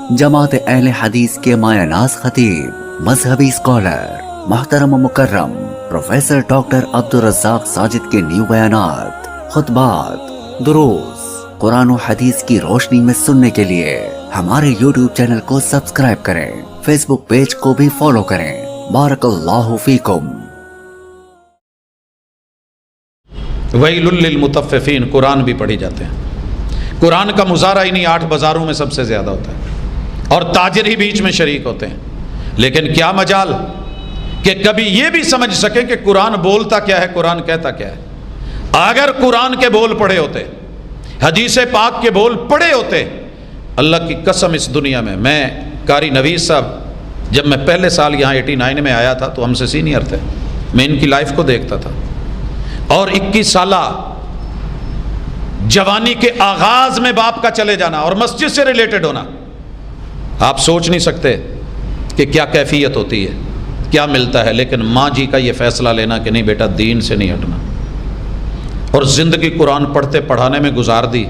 جماعت اہل حدیث کے مایہ ناز خطیب، مذہبی اسکالر، محترم و مکرم پروفیسر ڈاکٹر عبدالرزاق ساجد کے نیو بیانات، خطبات، دروس قرآن و حدیث کی روشنی میں سننے کے لیے ہمارے یوٹیوب چینل کو سبسکرائب کریں، فیس بک پیج کو بھی فالو کریں۔ بارک اللہ فیکم۔ ویل للمطففین قرآن بھی پڑھی جاتے ہیں۔ قرآن کا مظاہرہ انہی 8 بازاروں میں سب سے زیادہ ہوتا ہے اور تاجر ہی بیچ میں شریک ہوتے ہیں، لیکن کیا مجال کہ کبھی یہ بھی سمجھ سکیں کہ قرآن بولتا کیا ہے، قرآن کہتا کیا ہے۔ اگر قرآن کے بول پڑھے ہوتے، حدیث پاک کے بول پڑھے ہوتے، اللہ کی قسم اس دنیا میں قاری نویس صاحب جب میں پہلے سال یہاں 89 میں آیا تھا تو ہم سے سینئر تھے، میں ان کی لائف کو دیکھتا تھا، اور 21 سالہ جوانی کے آغاز میں باپ کا چلے جانا اور مسجد سے ریلیٹڈ ہونا، آپ سوچ نہیں سکتے کہ کیا کیفیت ہوتی ہے، کیا ملتا ہے۔ لیکن ماں جی کا یہ فیصلہ لینا کہ نہیں بیٹا دین سے نہیں ہٹنا، اور زندگی قرآن پڑھتے پڑھانے میں گزار دی۔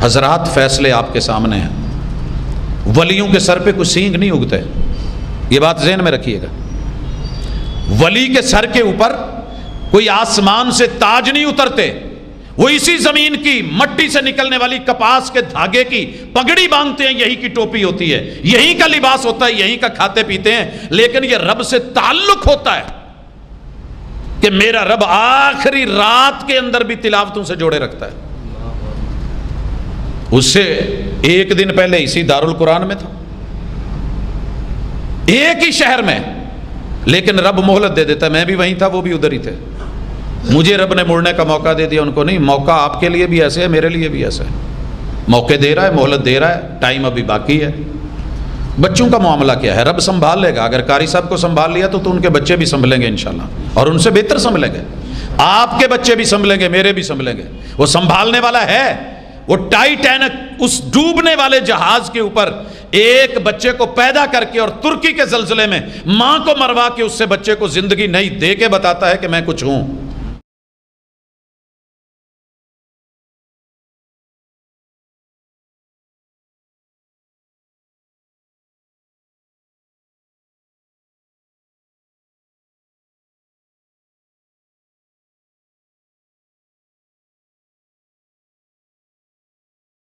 حضرات فیصلے آپ کے سامنے ہیں، ولیوں کے سر پہ کوئی سینگ نہیں اگتے، یہ بات ذہن میں رکھیے گا۔ ولی کے سر کے اوپر کوئی آسمان سے تاج نہیں اترتے، وہ اسی زمین کی مٹی سے نکلنے والی کپاس کے دھاگے کی پگڑی باندھتے ہیں، یہی کی ٹوپی ہوتی ہے، یہی کا لباس ہوتا ہے، یہی کا کھاتے پیتے ہیں، لیکن یہ رب سے تعلق ہوتا ہے کہ میرا رب آخری رات کے اندر بھی تلاوتوں سے جوڑے رکھتا ہے۔ اس سے ایک دن پہلے اسی دارالقرآن میں تھا، ایک ہی شہر میں، لیکن رب مہلت دے دیتا ہے، میں بھی وہیں تھا، وہ بھی ادھر ہی تھے، مجھے رب نے مڑنے کا موقع دے دیا، ان کو نہیں۔ موقع آپ کے لیے بھی ایسے ہے، میرے لیے بھی ایسا ہے، موقع دے رہا ہے، مہلت دے رہا ہے، ٹائم ابھی باقی ہے۔ بچوں کا معاملہ کیا ہے، رب سنبھال لے گا۔ اگر قاری صاحب کو سنبھال لیا تو ان کے بچے بھی سنبھلیں گے انشاءاللہ، اور ان سے بہتر سنبھلیں گے، آپ کے بچے بھی سنبھلیں گے، میرے بھی سنبھلیں گے۔ وہ سنبھالنے والا ہے، وہ ٹائٹینک اس ڈوبنے والے جہاز کے اوپر ایک بچے کو پیدا کر کے اور ترکی کے زلزلے میں ماں کو مروا کے اس سے بچے کو زندگی نہیں دے کے بتاتا ہے کہ میں کچھ ہوں۔